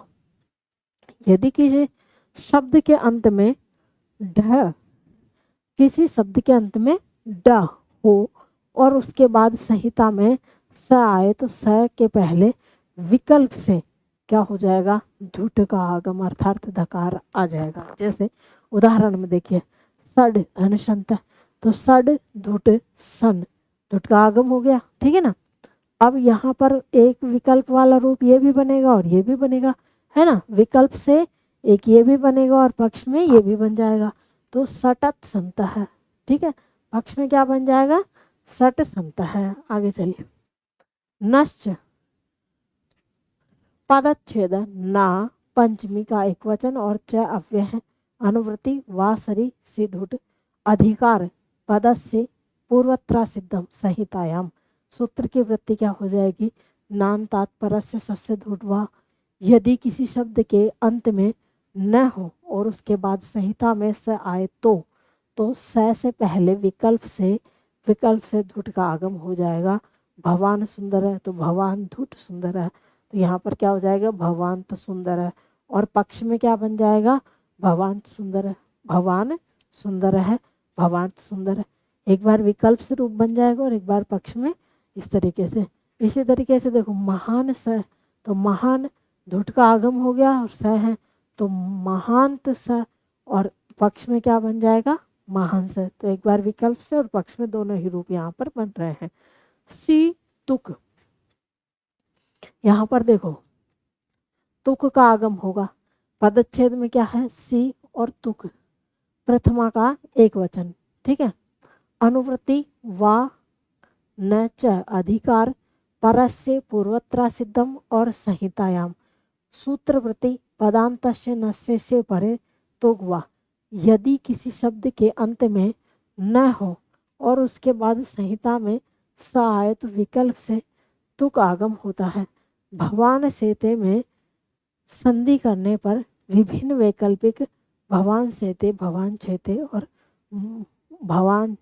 यदि किसी शब्द के अंत में ढ किसी शब्द के अंत में ड हो और उसके बाद संहिता में स आए तो स के पहले विकल्प से क्या हो जाएगा? धुट का आगम अर्थात धकार आ जाएगा। जैसे उदाहरण में देखिए, सड धन संत, तो सड धुट सन, धुट का आगम हो गया। ठीक है ना। अब यहाँ पर एक विकल्प वाला रूप ये भी बनेगा और ये भी बनेगा, है ना। विकल्प से एक ये भी बनेगा और पक्ष में ये भी बन जाएगा, तो सटत संत है। ठीक है, पक्ष में क्या बन जाएगा? सट संत है। आगे चलिए, नश्च पदच्छेद ना पंचमी का एक वचन और च अव्यय है। अनुवृत्ति वासरी सिद्धुट अधिकार पदस्य पूर्वोत्तरा सिद्धम संहितायाम। सूत्र की वृत्ति क्या हो जाएगी? नान तात्पर्य सस्य धुटवा। यदि किसी शब्द के अंत में न हो और उसके बाद संहिता में स आए तो स से पहले विकल्प से धुट का आगम हो जाएगा भवान सुंदर है तो भवान धुट सुंदर है, तो यहाँ पर क्या हो जाएगा, भवान तो सुंदर है। और पक्ष में क्या बन जाएगा, भवान सुंदर है, भवान सुंदर है, भवान सुंदर है। एक बार विकल्प से रूप बन जाएगा और एक बार पक्ष में, इस तरीके से। इसी तरीके से देखो महान स, तो महान धुट का आगम हो गया और स है तो महांत स, और पक्ष में क्या बन जाएगा, महान स। तो एक बार विकल्प से और पक्ष में दोनों ही रूप यहाँ पर बन रहे हैं। सी तुक, यहाँ पर देखो तुक का आगम होगा, पदच्छेद में क्या है, सी और तुक, प्रथमा का एक वचन, ठीक है। अनुवृत्ति वा न च अधिकार परस्य पूर्वत्रा सिद्धम और संहितायाम, सूत्रवृत्ति पदांतस्य नस्य से परे तुग्वा, यदि किसी शब्द के अंत में न हो और उसके बाद संहिता में स आए तो विकल्प से तुक आगम होता है। भवान सेते में संधि करने पर विभिन्न वैकल्पिक भवान सेते, भवान छेते और भवान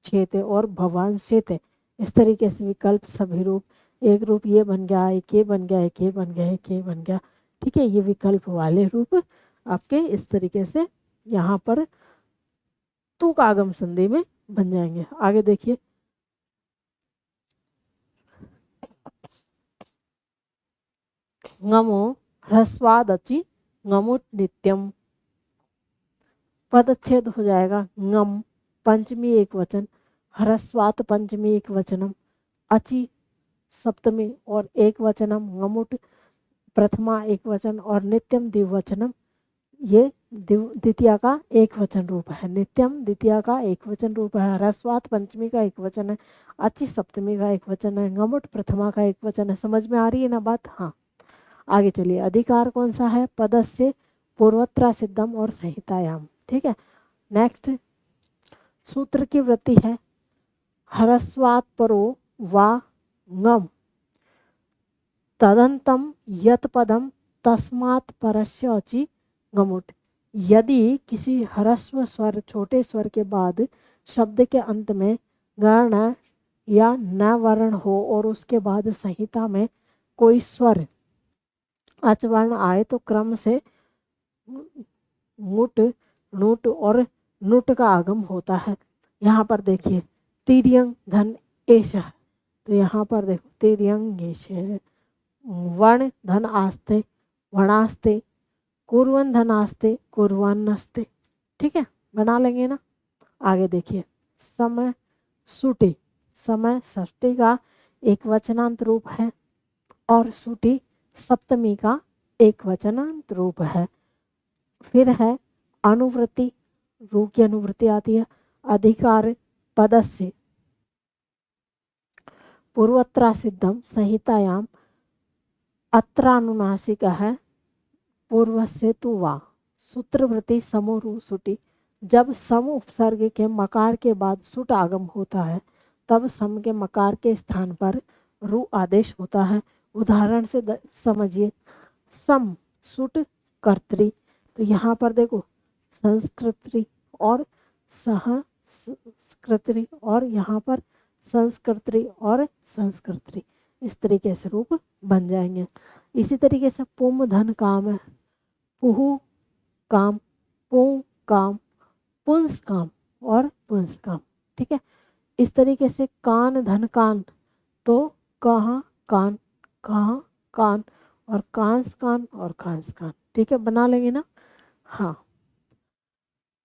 छेते और भवान सेते, इस तरीके से विकल्प सभी रूप, एक रूप ये बन गया, एक ये बन गया, एक ये बन गया, एक ये बन गया, ठीक है। ये विकल्प वाले रूप आपके इस तरीके से यहाँ पर तुक आगम संधि में बन जाएंगे। आगे देखिए, ngamo ह्रस्वादचि ngमुट नित्यम, पदच्छेद हो जाएगा ngम पंचमी एक वचन, ह्रस्वात पंचमी एक वचनम, अचि सप्तमी और एक वचनम, ngमुट प्रथमा एक वचन और नित्यम द्विवचनम, ये द्वितीया का एक वचन रूप है। नित्यम द्वितीया का एक वचन रूप है, ह्रस्वात पंचमी का एक वचन है, अचि सप्तमी का एक वचन है, ngमुट प्रथमा का एक वचन है। समझ में आ रही है ना बात, हाँ। आगे चलिए, अधिकार कौन सा है, पदस्य पूर्वत्रा सिद्धम और संहितायाम, ठीक है। नेक्स्ट सूत्र की वृत्ति है ह्रस्वात् परो वा ngम तदंतम यत पदम तस्मात् परस्य अचि ngमुट, यदि किसी ह्रस्व स्वर छोटे स्वर के बाद शब्द के अंत में गण या न वर्ण हो और उसके बाद संहिता में कोई स्वर अचवर्ण आए तो क्रम से मुट, नुट और नुट का आगम होता है। यहाँ पर देखिए तिर्यंग धन एश, तो यहाँ पर देखो तिर्यंग एश, वर्ण धन आस्ते वर्णास्ते, कुर्वन धन आस्ते कुर्वन नस्ते, ठीक है, बना लेंगे ना। आगे देखिए, समय सुटी, समय षष्ठी का एक वचनांत रूप है और सुटी सप्तमी का एक वचनांत रूप है। फिर है अनुवृत्ति, रूप की अनुवृत्ति आती है, अधिकार पदस्य पूर्वत्रा सिद्धम संहितायाम अत्रानुनासिक है पूर्वस्य तु वा, सूत्रवृत्ति समोरु सुटी, जब सम उपसर्ग के मकार के बाद सुट आगम होता है तब सम के मकार के स्थान पर रु आदेश होता है। उदाहरण से समझिए, सम सुट कर्त्री, तो यहाँ पर देखो संस्कृति और सहस्कृति और यहाँ पर संस्कृति और संस्कृति, इस तरीके से रूप बन जाएंगे। इसी तरीके से पुम धन काम है, पुहु काम, पु काम, पुंस काम और पुंस काम, ठीक है। इस तरीके से कान धन कान, तो कहाँ कान, कहाँ कान और कांस कान और कांस कान, ठीक है, बना लेंगे ना, हाँ।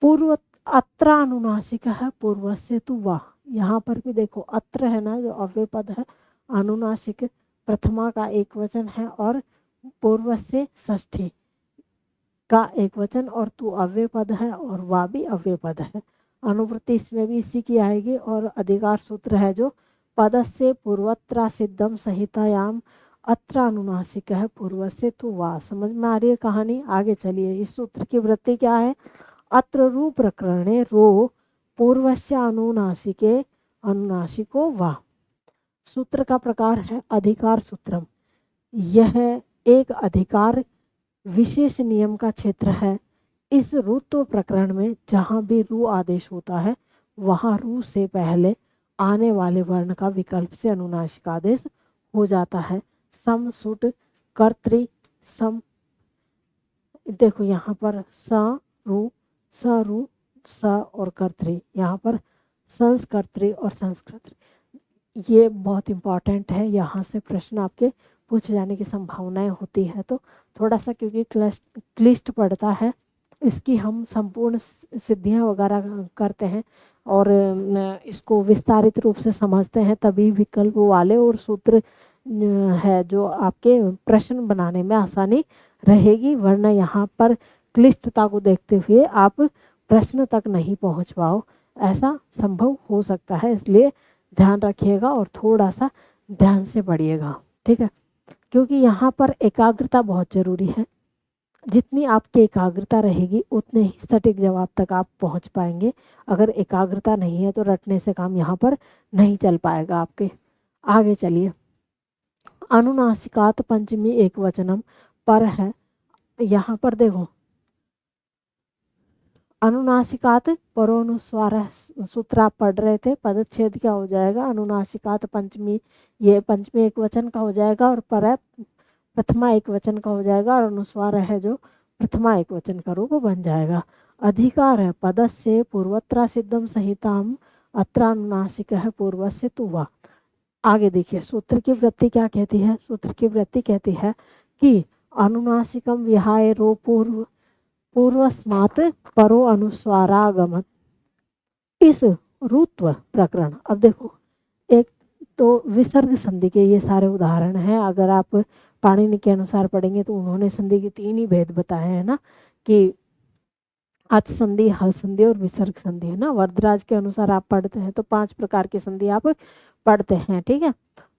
पूर्व अत्र अनुनासिक है पूर्वस्य तु वा, यहाँ पर भी देखो अत्र है ना जो अव्यय पद है, अनुनासिक प्रथमा का एक वचन है और पूर्वस्य षष्ठी का एक वचन और तू अव्यय पद है और वा भी अव्यय पद है। अनुवृत्ति इसमें भी इसी की आएगी और अधिकार सूत्र है जो पदस्य पूर्वत्रा सिद्धम संहितायाम अत्र अनुनासिक है पूर्वस्य तु वा। समझ में आ रही है कहानी, आगे चलिए। इस सूत्र की वृत्ति क्या है, अत्र रू प्रकरणे रो पूर्वस्य अनुनासिके अनुनासिको वा। सूत्र का प्रकार है अधिकार सूत्रम, यह एक अधिकार विशेष नियम का क्षेत्र है। इस ऋत्व प्रकरण में जहाँ भी रू आदेश होता है वहाँ रू से पहले आने वाले वर्ण का विकल्प से अनुनासिक आदेश हो जाता है। सम, सुट, कर्तृ, सम, देखो यहाँ पर स, रु, स और कर्तृ, यहाँ पर संस्कर्तृ और संस्कृत। ये बहुत इम्पॉर्टेंट है, यहाँ से प्रश्न आपके पूछे जाने की संभावनाएं होती है। तो थोड़ा सा क्योंकि क्लिष्ट पड़ता है, इसकी हम संपूर्ण सिद्धियां वगैरह करते हैं और इसको विस्तारित रूप से समझते हैं, तभी विकल्प वाले और सूत्र है जो आपके प्रश्न बनाने में आसानी रहेगी, वरना यहाँ पर क्लिष्टता को देखते हुए आप प्रश्न तक नहीं पहुँच पाओ, ऐसा संभव हो सकता है। इसलिए ध्यान रखिएगा और थोड़ा सा ध्यान से पढ़िएगा, ठीक है, क्योंकि यहाँ पर एकाग्रता बहुत ज़रूरी है। जितनी आपकी एकाग्रता रहेगी उतने ही सटीक जवाब तक आप पहुँच पाएंगे। अगर एकाग्रता नहीं है तो रटने से काम यहाँ पर नहीं चल पाएगा आपके। आगे चलिए, अनुनासिकात पंचमी एक वचनम पर है। यहाँ पर देखो अनुनासिकात परोनुस्वार सूत्र आप पढ़ रहे थे, पदच्छेद क्या हो जाएगा, अनुनासिकात पंचमी, ये पंचमी एक वचन का हो जाएगा और पर प्रथमा एक वचन का हो जाएगा और अनुस्वार है जो प्रथमा एक वचन का रूप बन जाएगा। अधिकार है पदस्य पूर्वत्र सिद्धम संहिताम अत्र अनुनासिक है पूर्वस्य तुवा। आगे देखिए सूत्र की वृत्ति क्या कहती है, सूत्र की वृत्ति कहती है कि अनुनासिकम विहाय रो पूर्वस्मात् परो अनुस्वारागमत। इस रुत्व प्रकरण, अब देखो एक तो विसर्ग संधि के ये सारे उदाहरण हैं। अगर आप पाणिनि के अनुसार पढ़ेंगे तो उन्होंने संधि के 3 ही भेद बताए हैं ना, कि अच संधि, हल संधि और विसर्ग संधि, है ना। वरदराज के अनुसार आप पढ़ते हैं तो 5 प्रकार की संधि आप पढ़ते हैं, ठीक है।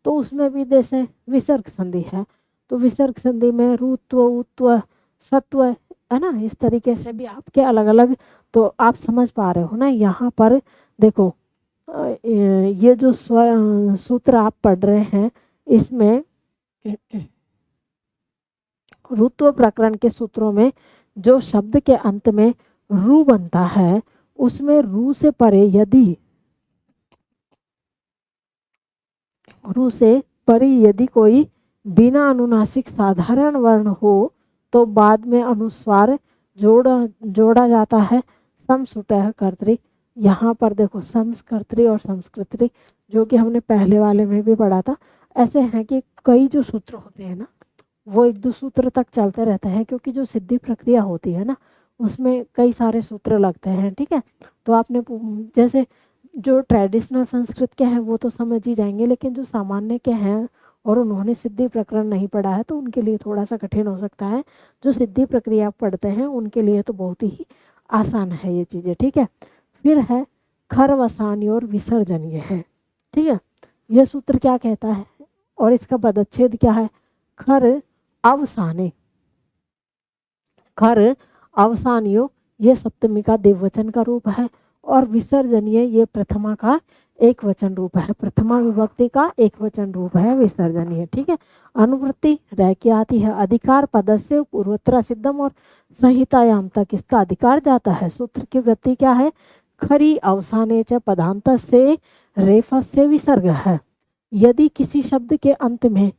तो उसमें भी जैसे विसर्ग संधि है तो विसर्ग संधि में रुत्व, उत्व, सत्व, है ना, इस तरीके से भी आपके अलग अलग, तो आप समझ पा रहे हो ना। यहाँ पर देखो ये जो सूत्र आप पढ़ रहे हैं इसमें रुत्व प्रकरण के सूत्रों में जो शब्द के अंत में रू बनता है उसमें रू से परे यदि कोई बिना अनुनासिक साधारण वर्ण हो तो बाद में अनुस्वार जोड़ा जाता है। समसुटः कर्तृ, यहाँ पर देखो संस्कर्तृ और संस्कृतृ जो कि हमने पहले वाले में भी पढ़ा था। ऐसे हैं कि कई जो सूत्र होते हैं ना वो एक दो सूत्र तक चलते रहते हैं, क्योंकि जो सिद्धि प्रक्रिया होती है ना उसमें कई सारे सूत्र लगते हैं, ठीक है। तो आपने जैसे जो ट्रेडिशनल संस्कृत के हैं वो तो समझ ही जाएंगे, लेकिन जो सामान्य के हैं और उन्होंने सिद्धि प्रकरण नहीं पढ़ा है तो उनके लिए थोड़ा सा कठिन हो सकता है। जो सिद्धि प्रक्रिया पढ़ते हैं उनके लिए तो बहुत ही आसान है ये चीज़ें, ठीक है। फिर है खरवसानी और विसर्जनीय है, ठीक है। यह सूत्र क्या कहता है और इसका पदच्छेद क्या है, खर अवसाने, खर अवसानियो ये सप्तमी का दिववचन का रूप है और विसर्जनीय ये प्रथमा का एक वचन रूप है, प्रथमा विभक्ति का एक वचन रूप है विसर्जनीय, ठीक है। अनुवृत्ति रह के आती है। अधिकार पदस्य पूर्वोत्तर सिद्धम और संहितायाम तक इसका अधिकार जाता है। सूत्र की वृत्ति क्या है, खरी अवसाने च पदांत से रेफस्य विसर्ग है। यदि किसी शब्द के अंत में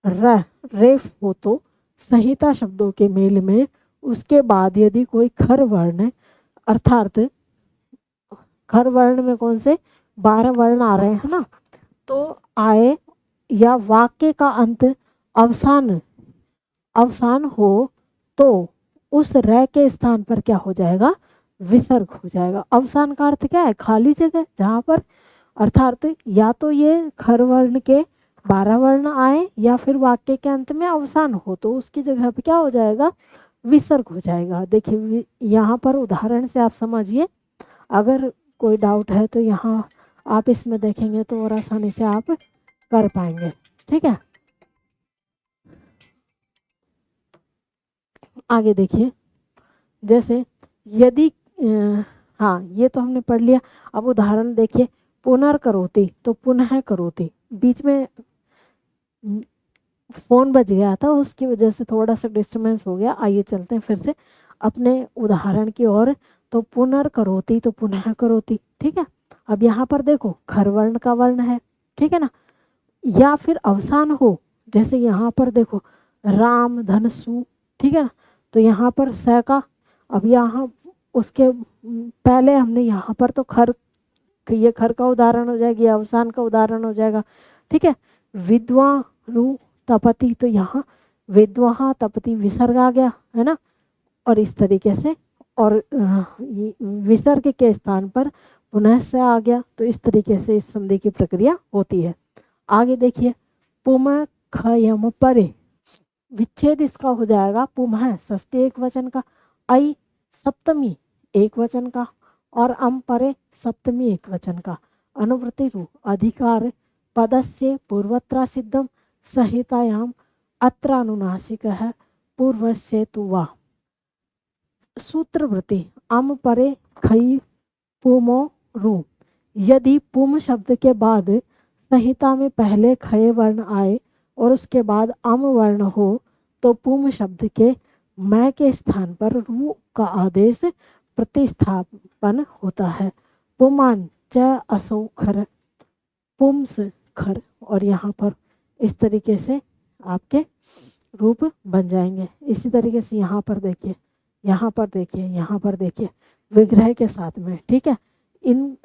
रेफ हो तो संहिता शब्दों के मेल में उसके बाद यदि कोई खर वर्ण, अर्थात खर वर्ण में कौन से 12 वर्ण आ रहे हैं ना, तो आए या वाक्य का अंत अवसान हो तो उस रे के स्थान पर क्या हो जाएगा, विसर्ग हो जाएगा। अवसान का अर्थ क्या है, खाली जगह जहाँ पर, अर्थात या तो ये खर वर्ण के 12 वर्ण आए या फिर वाक्य के अंत में अवसान हो तो उसकी जगह पे क्या हो जाएगा, विसर्ग हो जाएगा। देखिए यहाँ पर उदाहरण से आप समझिए, अगर कोई डाउट है तो यहाँ आप इसमें देखेंगे तो और आसानी से आप कर पाएंगे, ठीक है। आगे देखिए, जैसे यदि हाँ ये तो हमने पढ़ लिया। अब उदाहरण देखिए, पुनर्करोति तो पुनः करोति, बीच में फोन बज गया था उसकी वजह से थोड़ा सा डिस्टर्बेंस हो गया। आइए चलते हैं फिर से अपने उदाहरण की ओर। तो पुनर्करोति तो पुनः करोति, ठीक है। अब यहाँ पर देखो खर वर्ण का वर्ण है, ठीक है ना, या फिर अवसान हो, जैसे यहाँ पर देखो राम धन सु, ठीक है ना, तो यहाँ पर स का, अब यहाँ उसके पहले हमने यहाँ पर तो खर, ये खर का उदाहरण हो जाएगी, अवसान का उदाहरण हो जाएगा, ठीक है। विद्वा रु तपति, तो यहाँ विद्वा तपति विसर्ग आ गया है ना, और इस तरीके से, और विसर्ग के स्थान पर पुनः से आ गया, तो इस तरीके से इस संधि की प्रक्रिया होती है। आगे देखिए, पुम खयम परे, विच्छेद इसका हो जाएगा पुमः षष्ठी एक वचन का, आई सप्तमी एक वचन का, और अम परे सप्तमी एक वचन का। अनुवृत्ति रु अधिकार पदस्य पूर्वत्र सिद्धम संहितायाम अत्र अनुनासिक है पूर्वस्य तु वा। सूत्रवृत्ति अम परे खई पुमो रु, यदि पुम शब्द के बाद संहिता में पहले खय वर्ण आए और उसके बाद अम वर्ण हो तो पुम शब्द के मैं के स्थान पर रु का आदेश प्रतिस्थापन होता है। पुमान च असौ खर, पुम्स खर, और यहाँ पर इस तरीके से आपके रूप बन जाएंगे। इसी तरीके से यहाँ पर देखिए, यहाँ पर देखिए, यहाँ पर देखिए विग्रह के साथ में, ठीक है। इन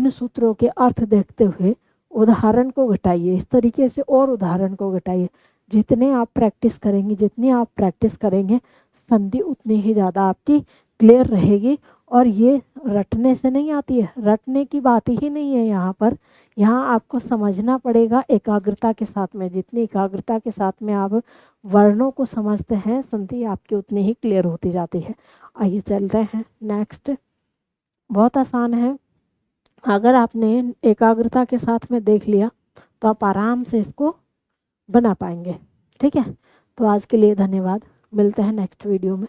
सूत्रों के अर्थ देखते हुए उदाहरण को घटाइए, इस तरीके से और उदाहरण को घटाइए। जितने आप प्रैक्टिस करेंगे, जितनी आप प्रैक्टिस करेंगे, संधि उतनी ही ज़्यादा आपकी क्लियर रहेगी। और ये रटने से नहीं आती है, रटने की बात ही नहीं है यहाँ पर। यहाँ आपको समझना पड़ेगा एकाग्रता के साथ में। जितनी एकाग्रता के साथ में आप वर्णों को समझते हैं, संधि आपकी उतनी ही क्लियर होती जाती है। आइए चलते हैं नेक्स्ट। बहुत आसान है, अगर आपने एकाग्रता के साथ में देख लिया तो आप आराम से इसको बना पाएंगे, ठीक है। तो आज के लिए धन्यवाद, मिलते हैं नेक्स्ट वीडियो में।